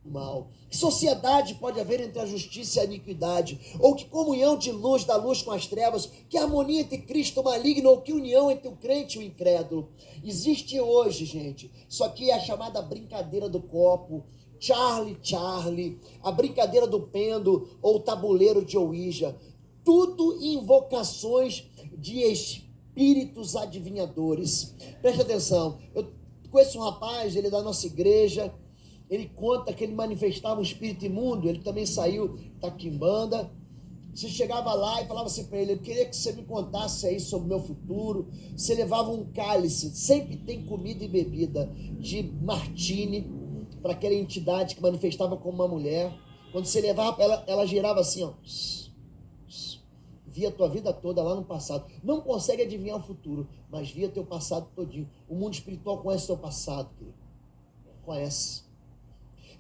mal? Que sociedade pode haver entre a justiça e a iniquidade? Ou que comunhão de luz da luz com as trevas? Que harmonia entre Cristo e o maligno? Ou que união entre o crente e o incrédulo? Existe hoje, gente, isso aqui é a chamada brincadeira do copo, Charlie, a brincadeira do pêndulo ou o tabuleiro de Ouija. Tudo invocações de espíritos adivinhadores. Preste atenção, eu conheço um rapaz, ele é da nossa igreja. Ele conta que ele manifestava um espírito imundo. Ele também saiu da quimbanda. Você chegava lá e falava assim para ele: eu queria que você me contasse aí sobre o meu futuro. Você levava um cálice, sempre tem comida e bebida, de martini, para aquela entidade que manifestava como uma mulher. Quando você levava para ela girava assim, ó, via a tua vida toda lá no passado. Não consegue adivinhar o futuro, mas via teu passado todinho. O mundo espiritual conhece o teu passado, querido.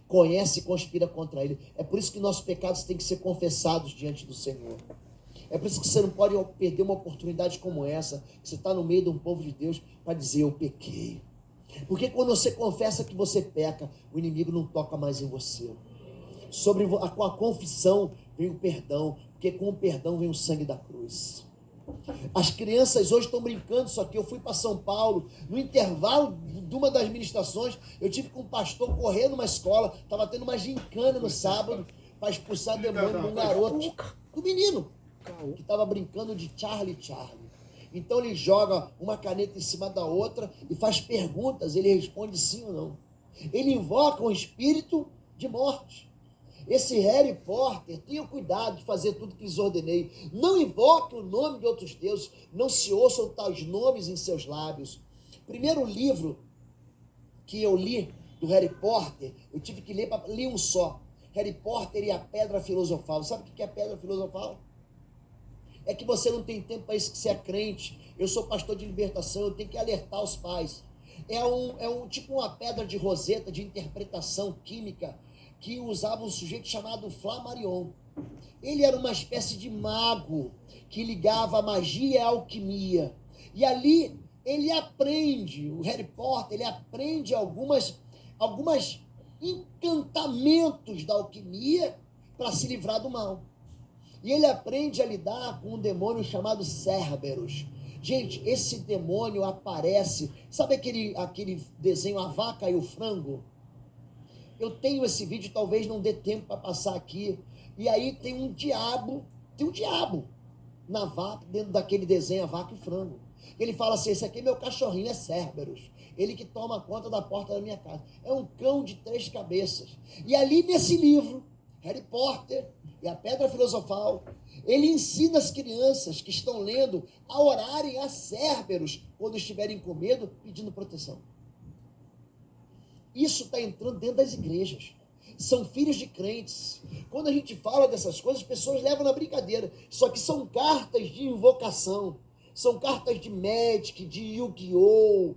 Conhece e conspira contra ele. É por isso que nossos pecados têm que ser confessados diante do Senhor. É por isso que você não pode perder uma oportunidade como essa, que você está no meio de um povo de Deus, para dizer: eu pequei. Porque quando você confessa que você peca, o inimigo não toca mais em você. Com a confissão vem o perdão, porque com o perdão vem o sangue da cruz. As crianças hoje estão brincando, só que eu fui para São Paulo, no intervalo de uma das ministrações, eu tive com um pastor correr numa escola, estava tendo uma gincana no sábado, para expulsar demônio de um garoto, do menino, que estava brincando de Charlie. Então ele joga uma caneta em cima da outra e faz perguntas, ele responde sim ou não. Ele invoca um espírito de morte. Esse Harry Potter, tenha cuidado de fazer tudo que lhes ordenei. Não invoque o nome de outros deuses, não se ouçam tais nomes em seus lábios. Primeiro livro que eu li do Harry Potter, eu tive que ler um só. Harry Potter e a Pedra Filosofal. Sabe o que é a Pedra Filosofal? É que você não tem tempo para isso, que você é crente. Eu sou pastor de libertação, eu tenho que alertar os pais. É tipo uma pedra de roseta de interpretação química que usava um sujeito chamado Flammarion. Ele era uma espécie de mago que ligava a magia e a alquimia. E ali ele aprende, o Harry Potter, ele aprende algumas encantamentos da alquimia para se livrar do mal. E ele aprende a lidar com um demônio chamado Cerberus. Gente, esse demônio aparece... Sabe aquele desenho A Vaca e o Frango? Eu tenho esse vídeo, talvez não dê tempo para passar aqui. E aí tem um diabo na vaca, dentro daquele desenho A Vaca e o Frango. Ele fala assim: esse aqui é meu cachorrinho, é Cerberus. Ele que toma conta da porta da minha casa. É um cão de 3 cabeças. E ali nesse livro, Harry Potter e a Pedra Filosofal, ele ensina as crianças que estão lendo a orarem a Cerberus quando estiverem com medo, pedindo proteção. Isso está entrando dentro das igrejas. São filhos de crentes. Quando a gente fala dessas coisas, as pessoas levam na brincadeira. Só que são cartas de invocação. São cartas de Magic, de Yu-Gi-Oh!,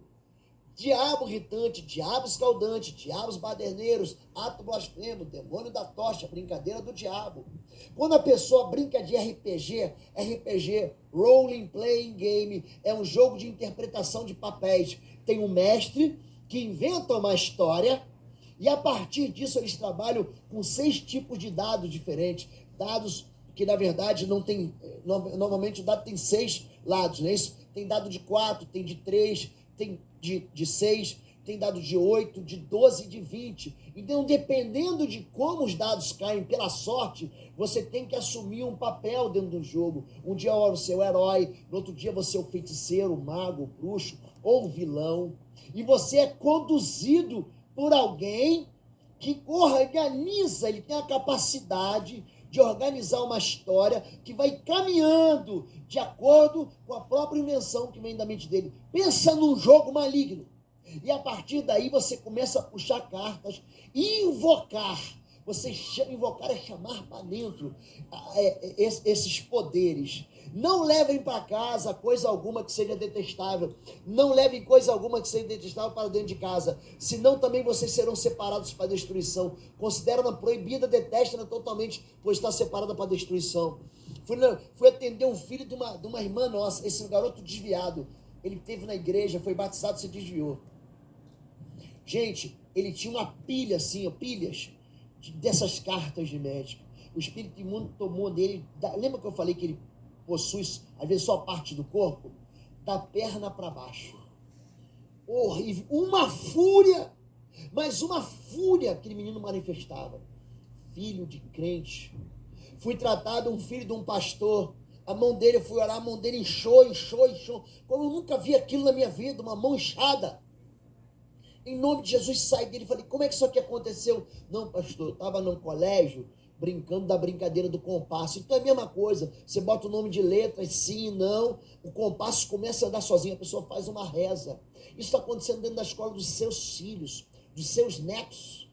diabo irritante, diabo escaldante, diabos baderneiros, ato blasfemo, demônio da tocha, brincadeira do diabo. Quando a pessoa brinca de RPG, Role Playing Game, é um jogo de interpretação de papéis. Tem um mestre que inventa uma história e a partir disso eles trabalham com 6 tipos de dados diferentes. Dados que na verdade não tem... Normalmente o dado tem 6 lados, não é isso? Tem dado de 4, tem de 3, tem de 6, tem dado de 8, de 12 e de 20. Então, dependendo de como os dados caem pela sorte, você tem que assumir um papel dentro do jogo. Um dia você é o herói, no outro dia você é o feiticeiro, o mago, o bruxo ou o vilão. E você é conduzido por alguém que organiza, ele tem a capacidade de organizar uma história que vai caminhando de acordo com a própria invenção que vem da mente dele. Pensa num jogo maligno. E a partir daí você começa a puxar cartas e invocar. Invocar é chamar para dentro esses poderes. Não levem para casa coisa alguma que seja detestável. Não levem coisa alguma que seja detestável para dentro de casa. Senão também vocês serão separados para destruição. Considera-na proibida, detesta-na totalmente, pois está separada para destruição. Fui atender um filho de uma irmã nossa, esse garoto desviado. Ele esteve na igreja, foi batizado, se desviou. Gente, ele tinha uma pilha assim, pilhas dessas cartas de médico. O espírito imundo tomou dele, lembra que eu falei que ele possui, às vezes, só parte do corpo? Da perna para baixo. Horrível. Uma fúria, mas uma fúria aquele menino manifestava. Filho de crente. Fui tratado um filho de um pastor. A mão dele, eu fui orar, a mão dele inchou. Como eu nunca vi aquilo na minha vida, uma mão inchada. Em nome de Jesus, sai dele. Falei, como é que isso aqui aconteceu? Não, pastor, eu estava num colégio, brincando da brincadeira do compasso. Então é a mesma coisa. Você bota o nome de letras, sim, não. O compasso começa a andar sozinho. A pessoa faz uma reza. Isso está acontecendo dentro da escola dos seus filhos, dos seus netos.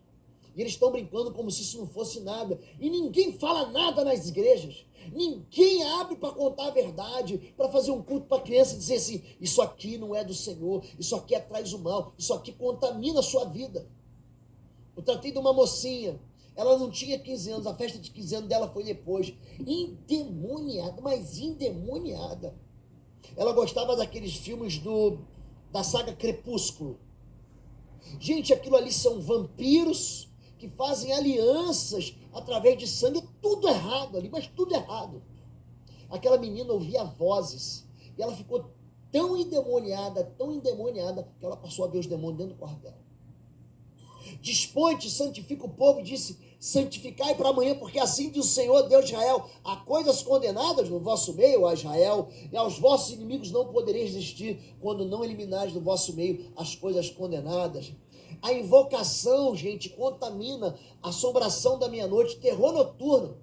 E eles estão brincando como se isso não fosse nada. E ninguém fala nada nas igrejas. Ninguém abre para contar a verdade, para fazer um culto para a criança e dizer assim, isso aqui não é do Senhor, isso aqui traz o mal, isso aqui contamina a sua vida. Eu tratei de uma mocinha, ela não tinha 15 anos, a festa de 15 anos dela foi depois. Endemoniada, mas endemoniada. Ela gostava daqueles filmes da saga Crepúsculo. Gente, aquilo ali são vampiros que fazem alianças através de sangue, tudo errado ali, mas tudo errado. Aquela menina ouvia vozes, e ela ficou tão endemoniada, que ela passou a ver os demônios dentro do quarto dela. Desponte, santifica o povo, e disse, santificai para amanhã, porque assim diz o Senhor, Deus de Israel, há coisas condenadas no vosso meio, a Israel, e aos vossos inimigos não podereis resistir, quando não eliminares do vosso meio as coisas condenadas. A invocação, gente, contamina, assombração da meia-noite, terror noturno.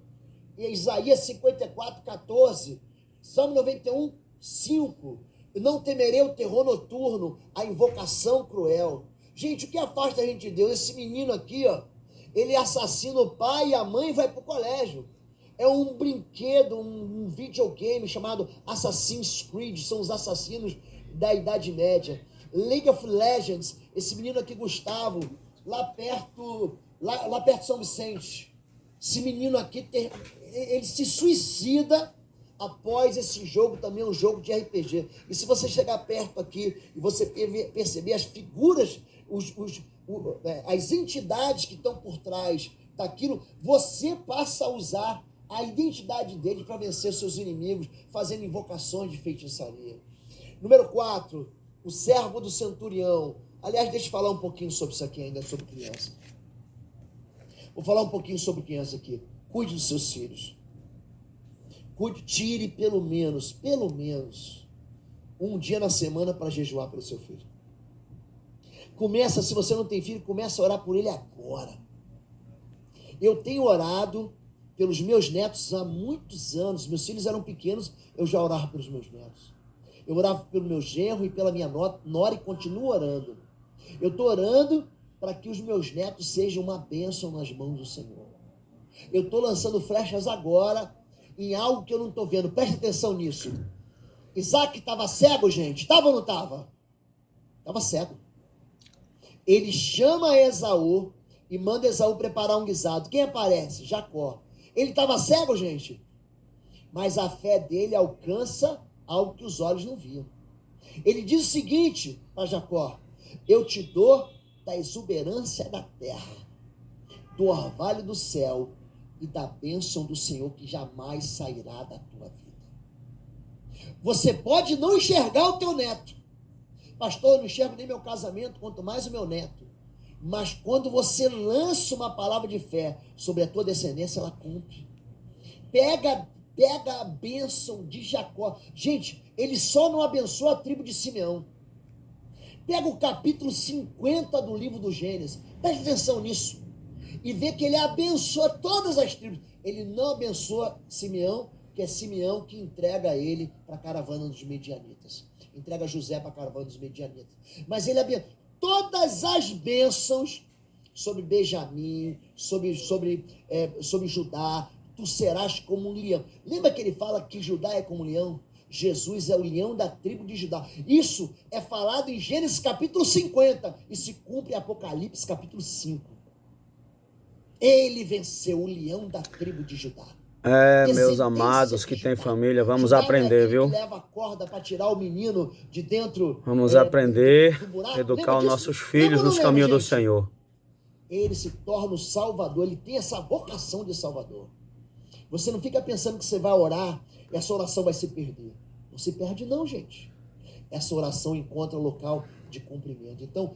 E Isaías 54, 14, Salmo 91, 5. Não temerei o terror noturno, a invocação cruel. Gente, o que afasta a gente de Deus? Esse menino aqui, ó, ele assassina o pai e a mãe e vai para o colégio. É um brinquedo, um videogame chamado Assassin's Creed, são os assassinos da Idade Média. League of Legends, esse menino aqui, Gustavo, lá perto de São Vicente. Esse menino aqui, ele se suicida após esse jogo, também um jogo de RPG. E se você chegar perto aqui e você perceber as figuras, as entidades que estão por trás daquilo, você passa a usar a identidade dele para vencer seus inimigos, fazendo invocações de feitiçaria. Número 4, o servo do centurião. Aliás, deixa eu falar um pouquinho sobre isso aqui ainda, sobre criança. Vou falar um pouquinho sobre criança aqui. Cuide dos seus filhos. Tire pelo menos, um dia na semana para jejuar pelo seu filho. Começa, se você não tem filho, começa a orar por ele agora. Eu tenho orado pelos meus netos há muitos anos. Meus filhos eram pequenos, eu já orava pelos meus netos. Eu orava pelo meu genro e pela minha nora e continuo orando. Eu estou orando para que os meus netos sejam uma bênção nas mãos do Senhor. Eu estou lançando flechas agora em algo que eu não estou vendo. Preste atenção nisso. Isaac estava cego, gente? Estava ou não estava? Estava cego. Ele chama Esaú e manda Esaú preparar um guisado. Quem aparece? Jacó. Ele estava cego, gente? Mas a fé dele alcança algo que os olhos não viam. Ele diz o seguinte para Jacó: eu te dou da exuberância da terra, do orvalho do céu e da bênção do Senhor que jamais sairá da tua vida. Você pode não enxergar o teu neto. Pastor, eu não enxergo nem meu casamento, quanto mais o meu neto. Mas quando você lança uma palavra de fé sobre a tua descendência, ela cumpre. Pega a bênção de Jacó. Gente, ele só não abençoa a tribo de Simeão. Pega o capítulo 50 do livro do Gênesis. Preste atenção nisso. E vê que ele abençoa todas as tribos. Ele não abençoa Simeão, que é Simeão que entrega ele para a caravana dos medianitas. Entrega José para a caravana dos medianitas. Mas ele abençoa todas as bênçãos sobre Benjamim, sobre Judá. Tu serás como um leão. Lembra que ele fala que Judá é como um leão? Jesus é o leão da tribo de Judá. Isso é falado em Gênesis capítulo 50 e se cumpre em Apocalipse capítulo 5. Ele venceu o leão da tribo de Judá. Meus amados que têm família, vamos aprender, viu? Leva a corda para tirar o menino de dentro. Vamos aprender, do buraco. educar os nossos filhos nos caminhos do Senhor. ele se torna o Salvador, ele tem essa vocação de Salvador. Você não fica pensando que você vai orar e essa oração vai se perder. Não se perde não, gente. Essa oração encontra local de cumprimento. Então,